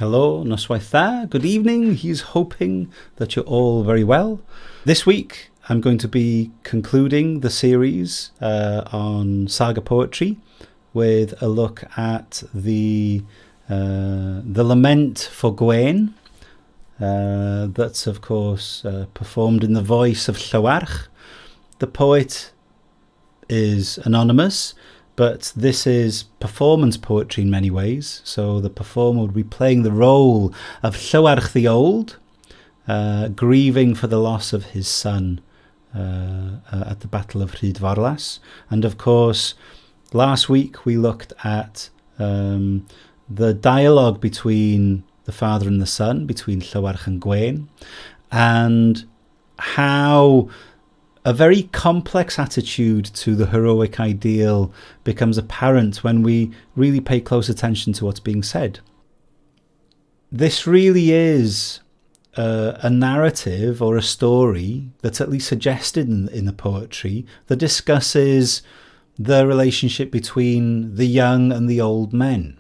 Hello, noswaith dda, good evening. He's hoping that you're all very well. This week I'm going to be concluding the series on Saga poetry with a look at the Lament for Gwên. That's of course performed in the voice of Llywarch. The poet is anonymous, but this is performance poetry in many ways. So the performer would be playing the role of Llywarch the Old, grieving for the loss of his son at the Battle of Rhyd. And of course, last week we looked at the dialogue between the father and the son, between Llywarch and Gwên, and how a very complex attitude to the heroic ideal becomes apparent when we really pay close attention to what's being said. This really is a narrative or a story that's at least suggested in the poetry that discusses the relationship between the young and the old men,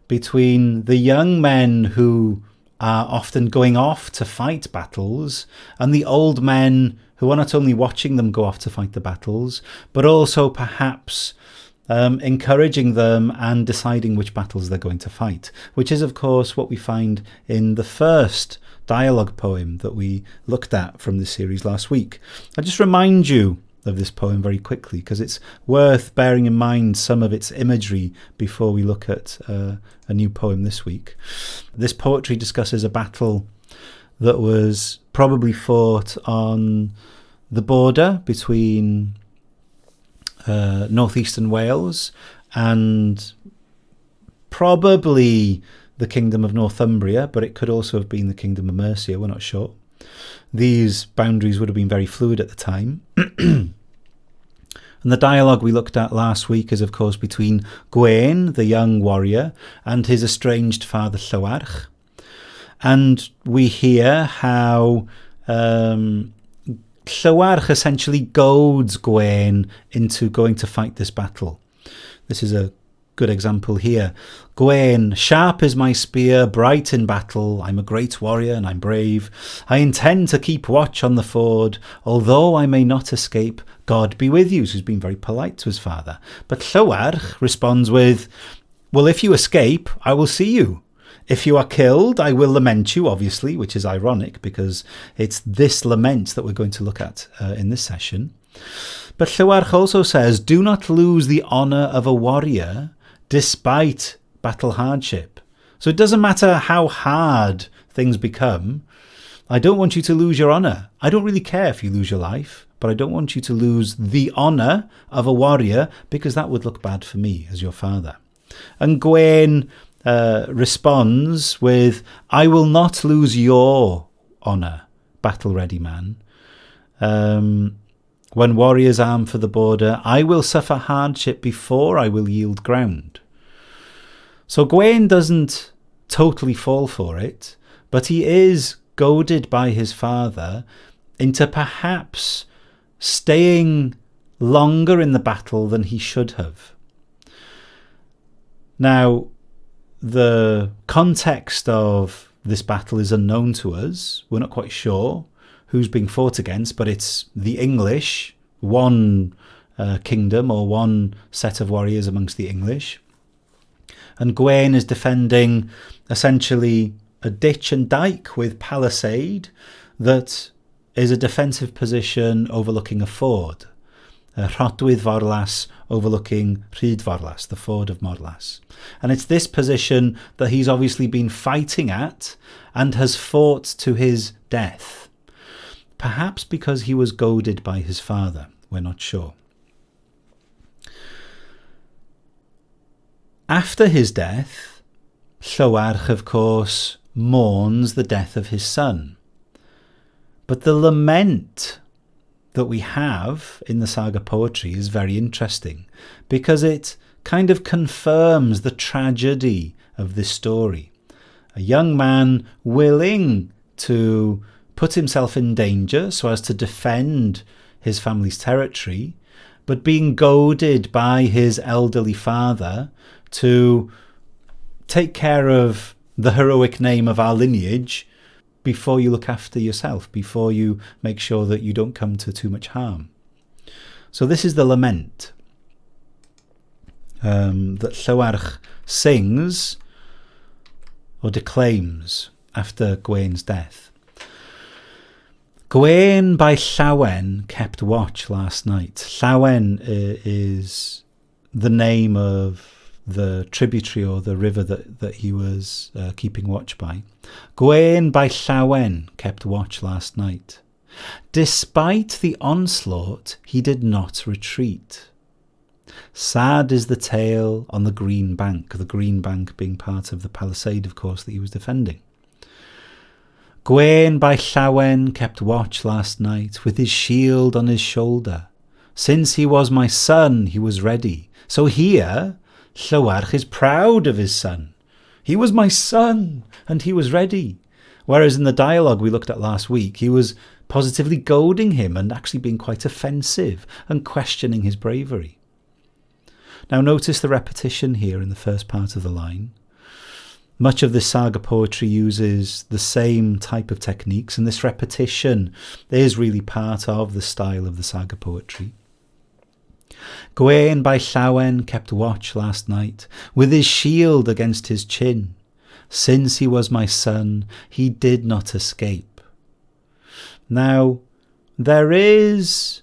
between the young men who are often going off to fight battles and the old men who are not only watching them go off to fight the battles, but also perhaps encouraging them and deciding which battles they're going to fight, which is, of course, what we find in the first dialogue poem that we looked at from this series last week. I'll just remind you of this poem very quickly, because it's worth bearing in mind some of its imagery before we look at a new poem this week. This poetry discusses a battle that was probably fought on the border between northeastern Wales and probably the Kingdom of Northumbria, but it could also have been the Kingdom of Mercia, we're not sure. These boundaries would have been very fluid at the time. And the dialogue we looked at last week is, of course, between Gwên, the young warrior, and his estranged father Llywarch. And we hear how Llywarch essentially goads Gwên into going to fight this battle. This is a good example here. Gwên, sharp is my spear, bright in battle. I'm a great warrior and I'm brave. I intend to keep watch on the ford. Although I may not escape, God be with you. So he's being very polite to his father. But Llywarch responds with, well, if you escape, I will see you. If you are killed, I will lament you, obviously, which is ironic because it's this lament that we're going to look at in this session. But Llywarch also says, do not lose the honour of a warrior despite battle hardship. So it doesn't matter how hard things become. I don't want you to lose your honour. I don't really care if you lose your life, but I don't want you to lose the honour of a warrior because that would look bad for me as your father. And Gwên responds with, I will not lose your honour, battle-ready man. When warriors arm for the border, I will suffer hardship before I will yield ground. So Gwên doesn't totally fall for it, but he is goaded by his father into perhaps staying longer in the battle than he should have. Now, the context of this battle is unknown to us. We're not quite sure who's being fought against, but it's the English, one kingdom or one set of warriors amongst the English. And Gwên is defending essentially a ditch and dike with palisade that is a defensive position overlooking a ford. Rhodwydd Morlas overlooking Rhyd, the ford of Morlas. And it's this position that he's obviously been fighting at and has fought to his death. Perhaps because he was goaded by his father, we're not sure. After his death, Llywarch, of course, mourns the death of his son. But the lament that we have in the Saga poetry is very interesting because it kind of confirms the tragedy of this story. A young man willing to put himself in danger so as to defend his family's territory, but being goaded by his elderly father to take care of the heroic name of our lineage before you look after yourself, before you make sure that you don't come to too much harm. So this is the lament that Llywarch sings or declaims after Gwyn's death. Gwên by Llawen kept watch last night. Llawen is the name of the tributary or the river that he was keeping watch by. Gwên by Llawen kept watch last night. Despite the onslaught, he did not retreat. Sad is the tale on the green bank being part of the palisade, of course, that he was defending. Gwên by Llawen kept watch last night with his shield on his shoulder. Since he was my son, he was ready. So here, Llywarch is proud of his son. He was my son, and he was ready. Whereas in the dialogue we looked at last week, he was positively goading him and actually being quite offensive and questioning his bravery. Now notice the repetition here in the first part of the line. Much of this saga poetry uses the same type of techniques, and this repetition is really part of the style of the saga poetry. Gwên by Llawen kept watch last night, with his shield against his chin. Since he was my son, he did not escape. Now, there is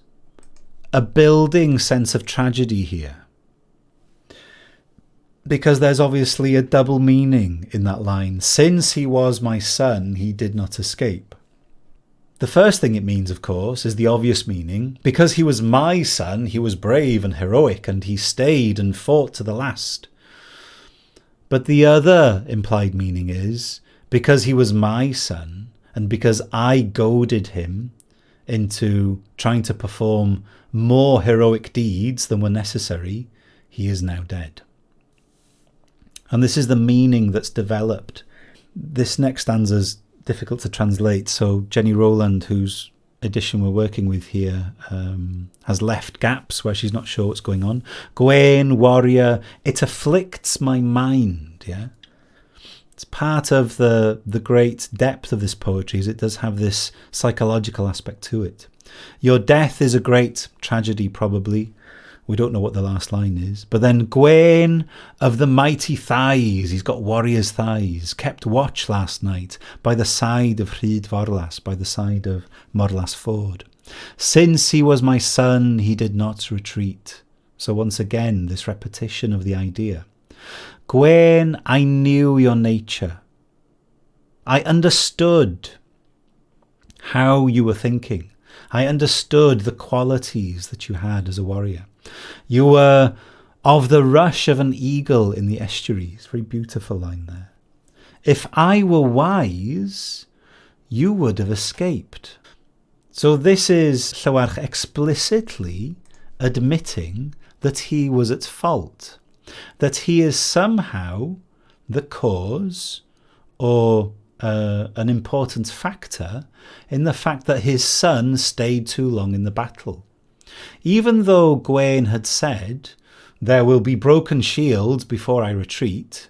a building sense of tragedy here, because there's obviously a double meaning in that line. Since he was my son, he did not escape. The first thing it means, of course, is the obvious meaning. Because he was my son, he was brave and heroic, and he stayed and fought to the last. But the other implied meaning is, because he was my son, and because I goaded him into trying to perform more heroic deeds than were necessary, he is now dead. And this is the meaning that's developed. This next stanza is difficult to translate, so Jenny Rowland, whose edition we're working with here, has left gaps where she's not sure what's going on. Gwên, warrior, it afflicts my mind, yeah? It's part of the great depth of this poetry, is it does have this psychological aspect to it. Your death is a great tragedy, probably. We don't know what the last line is. But then Gwên of the mighty thighs, he's got warrior's thighs, kept watch last night by the side of Rhyd Forlas, by the side of Morlas Ford. Since he was my son, he did not retreat. So once again, this repetition of the idea. Gwên, I knew your nature. I understood how you were thinking. I understood the qualities that you had as a warrior. You were of the rush of an eagle in the estuaries. Very beautiful line there. If I were wise, you would have escaped. So this is Llywarch explicitly admitting that he was at fault, that he is somehow the cause or an important factor in the fact that his son stayed too long in the battle. Even though Gwên had said, there will be broken shields before I retreat,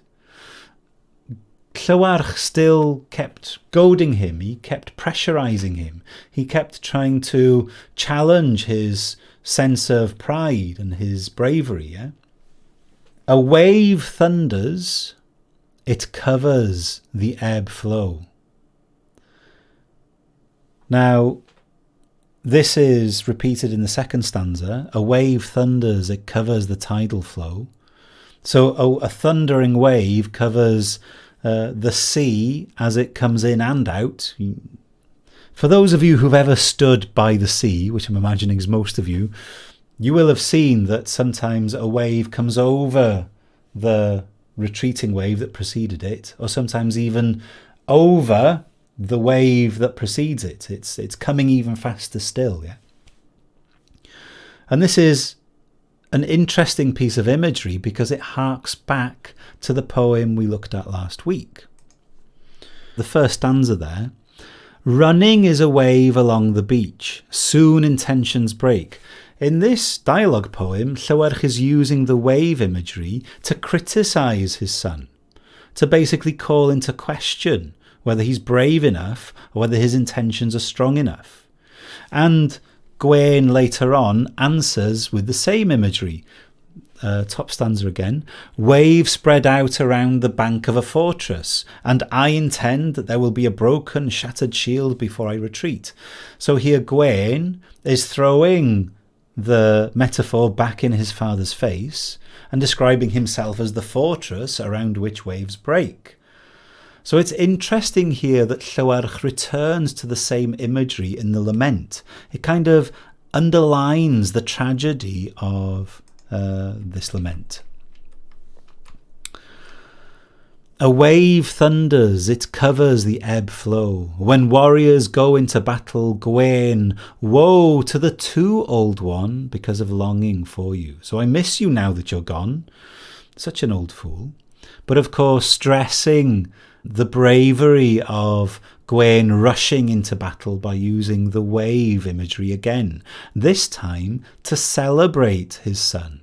Llywarch still kept goading him, he kept pressurising him, he kept trying to challenge his sense of pride and his bravery. Yeah? A wave thunders, it covers the ebb flow. Now, this is repeated in the second stanza. A wave thunders, it covers the tidal flow. So a thundering wave covers the sea as it comes in and out. For those of you who've ever stood by the sea, which I'm imagining is most of you, you will have seen that sometimes a wave comes over the retreating wave that preceded it, or sometimes even over the wave that precedes it. It's coming even faster still, yeah. And this is an interesting piece of imagery because it harks back to the poem we looked at last week. The first stanza there, running is a wave along the beach, soon intentions break. In this dialogue poem, Llywarch is using the wave imagery to criticise his son, to basically call into question whether he's brave enough or whether his intentions are strong enough. And Gwên later on answers with the same imagery. Top stanza again. Waves spread out around the bank of a fortress, and I intend that there will be a broken, shattered shield before I retreat. So here Gwên is throwing the metaphor back in his father's face and describing himself as the fortress around which waves break. So it's interesting here that Llywarch returns to the same imagery in the Lament. It kind of underlines the tragedy of this lament. A wave thunders, it covers the ebb flow. When warriors go into battle, Gwên, woe to the too old one because of longing for you. So I miss you now that you're gone. Such an old fool. But of course, stressing the bravery of Gwên rushing into battle by using the wave imagery again, this time to celebrate his son,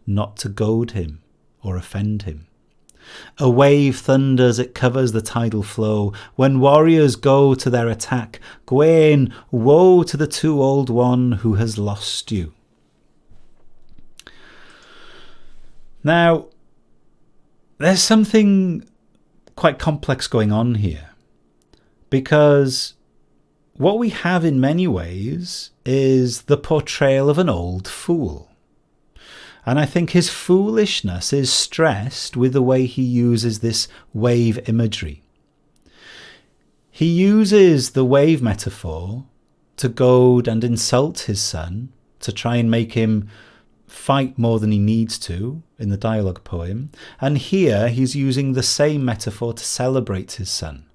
not to goad him or offend him. A wave thunders, it covers the tidal flow. When warriors go to their attack, Gwên, woe to the too old one who has lost you. Now, there's something quite complex going on here, because what we have in many ways is the portrayal of an old fool. And I think his foolishness is stressed with the way he uses this wave imagery. He uses the wave metaphor to goad and insult his son, to try and make him fight more than he needs to in the dialogue poem. And here he's using the same metaphor to celebrate his son.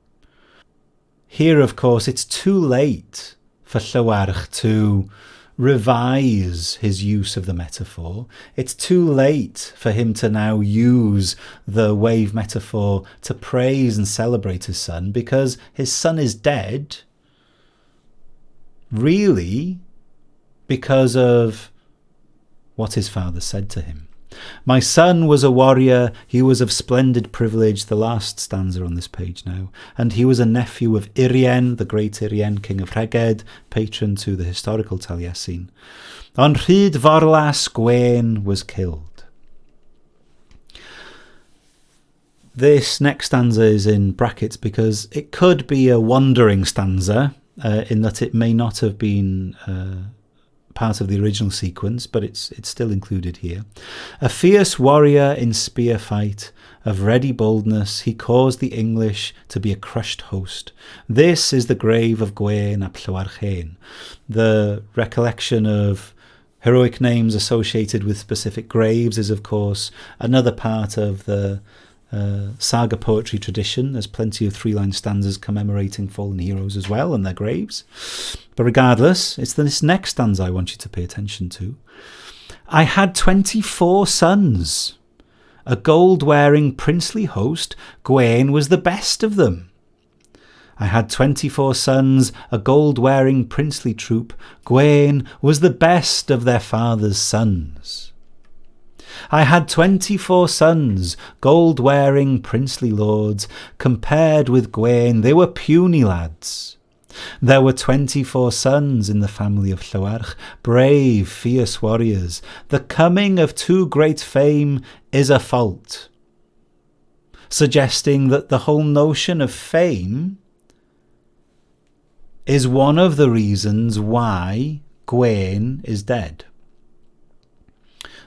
Here, of course, it's too late for Llywarch to revise his use of the metaphor. It's too late for him to now use the wave metaphor to praise and celebrate his son, because his son is dead, really, because of what his father said to him. My son was a warrior, he was of splendid privilege, the last stanza on this page now, and he was a nephew of Urien, the great Urien, king of Rheged, patron to the historical Taliesin. On Rhyd Forlas, Gwên was killed. This next stanza is in brackets because it could be a wandering stanza, in that it may not have been part of the original sequence, but it's still included here. A fierce warrior in spear fight, of ready boldness, he caused the English to be a crushed host. This is the grave of Gwên ap Llywarch Hen. The recollection of heroic names associated with specific graves is, of course, another part of the Saga poetry tradition. There's plenty of three-line stanzas commemorating fallen heroes as well and their graves. But regardless, it's this next stanza I want you to pay attention to. I had 24 sons. A gold-wearing princely host, Gwên was the best of them. I had 24 sons, a gold-wearing princely troop. Gwên was the best of their father's sons. I had 24 sons, gold-wearing princely lords. Compared with Gwên, they were puny lads. There were 24 sons in the family of Llywarch, brave, fierce warriors. The coming of too great fame is a fault, suggesting that the whole notion of fame is one of the reasons why Gwên is dead.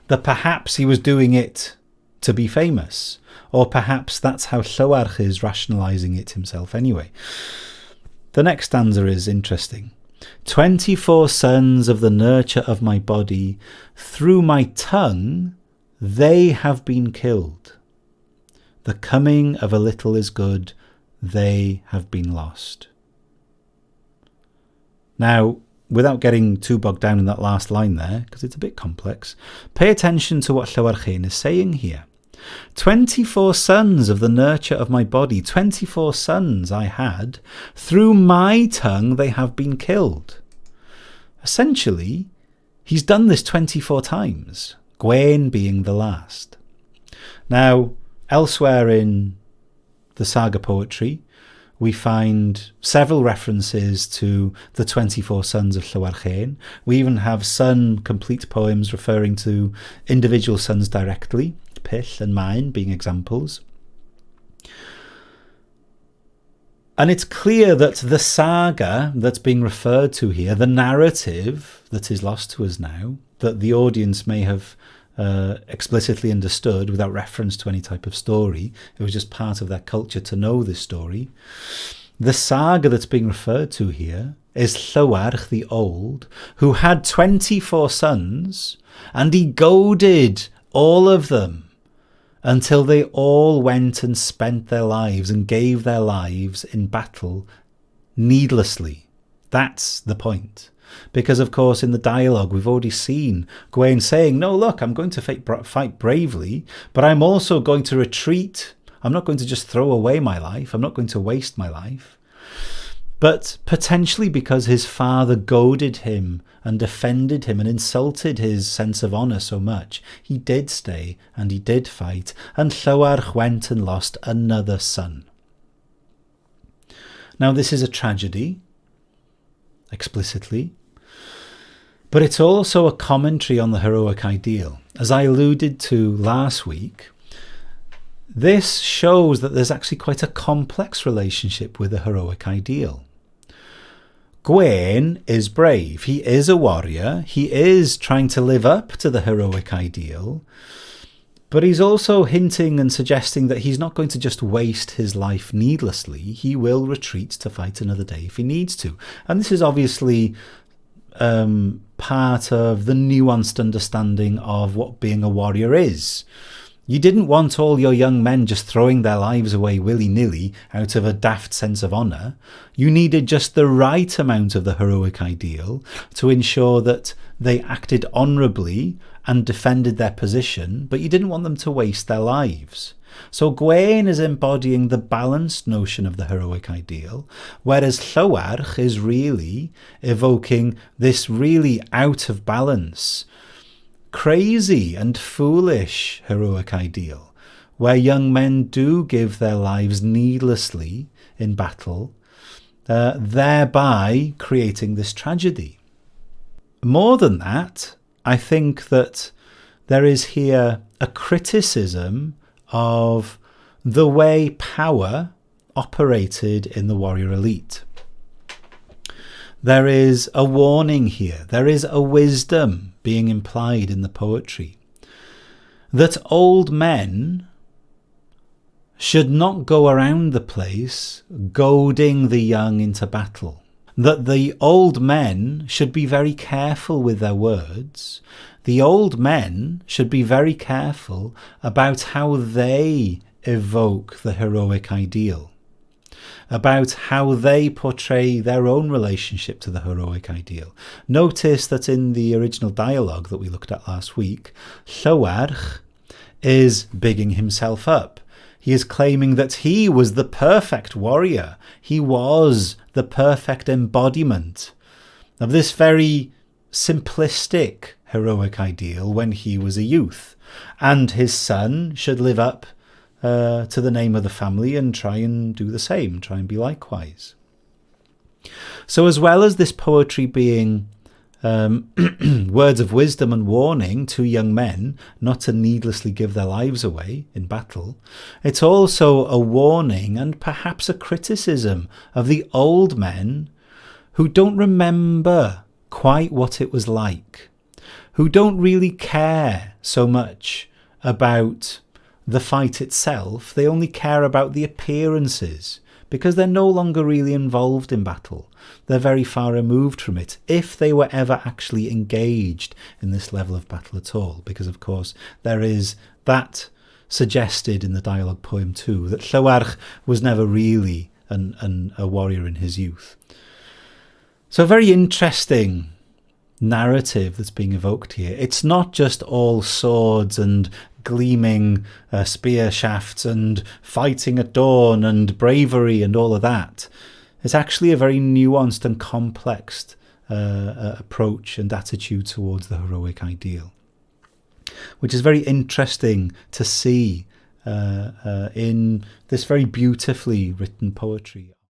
That perhaps he was doing it to be famous, or perhaps that's how Llywarch is rationalising it himself anyway. The next stanza is interesting. 24 sons of the nurture of my body, through my tongue they have been killed. The coming of a little is good, they have been lost. Now, without getting too bogged down in that last line there, because it's a bit complex, pay attention to what Llywarch Hen is saying here. 24 sons of the nurture of my body, 24 sons I had, through my tongue they have been killed. Essentially, he's done this 24 times, Gwên being the last. Now, elsewhere in the Saga poetry, we find several references to the 24 sons of Llywarch Hen. We even have son complete poems referring to individual sons directly, Pill and Maen being examples. And it's clear that the saga that's being referred to here, the narrative that is lost to us now, that the audience may have explicitly understood without reference to any type of story, it was just part of their culture to know this story. The saga that's being referred to here is Llywarch the Old, who had 24 sons, and he goaded all of them until they all went and spent their lives and gave their lives in battle needlessly. That's the point. Because, of course, in the dialogue, we've already seen Gwên saying, no, look, I'm going to fight bravely, but I'm also going to retreat. I'm not going to just throw away my life. I'm not going to waste my life. But potentially because his father goaded him and offended him and insulted his sense of honour so much, he did stay and he did fight, and Llywarch went and lost another son. Now, this is a tragedy, explicitly, but it's also a commentary on the heroic ideal. As I alluded to last week, this shows that there's actually quite a complex relationship with the heroic ideal. Gwên is brave. He is a warrior. He is trying to live up to the heroic ideal, but he's also hinting and suggesting that he's not going to just waste his life needlessly. He will retreat to fight another day if he needs to. And this is obviously part of the nuanced understanding of what being a warrior is. You didn't want all your young men just throwing their lives away willy-nilly out of a daft sense of honour. You needed just the right amount of the heroic ideal to ensure that they acted honourably and defended their position, but you didn't want them to waste their lives. So Gwên is embodying the balanced notion of the heroic ideal, whereas Llywarch is really evoking this really out of balance, crazy and foolish heroic ideal, where young men do give their lives needlessly in battle, thereby creating this tragedy. More than that, I think that there is here a criticism of the way power operated in the warrior elite. There is a warning here, there is a wisdom being implied in the poetry, that old men should not go around the place goading the young into battle, that the old men should be very careful with their words. The old men should be very careful about how they evoke the heroic ideal, about how they portray their own relationship to the heroic ideal. Notice that in the original dialogue that we looked at last week, Llywarch is bigging himself up. He is claiming that he was the perfect warrior. He was the perfect embodiment of this very simplistic heroic ideal when he was a youth. And his son should live up to the name of the family and try and do the same, try and be likewise. So as well as this poetry being words of wisdom and warning to young men not to needlessly give their lives away in battle, it's also a warning and perhaps a criticism of the old men who don't remember quite what it was like, who don't really care so much about the fight itself. They only care about the appearances because they're no longer really involved in battle. They're very far removed from it, if they were ever actually engaged in this level of battle at all, because of course there is that suggested in the dialogue poem too, that Llywarch was never really a warrior in his youth. So a very interesting narrative that's being evoked here. It's not just all swords and gleaming spear shafts and fighting at dawn and bravery and all of that. It's actually a very nuanced and complex approach and attitude towards the heroic ideal, which is very interesting to see in this very beautifully written poetry.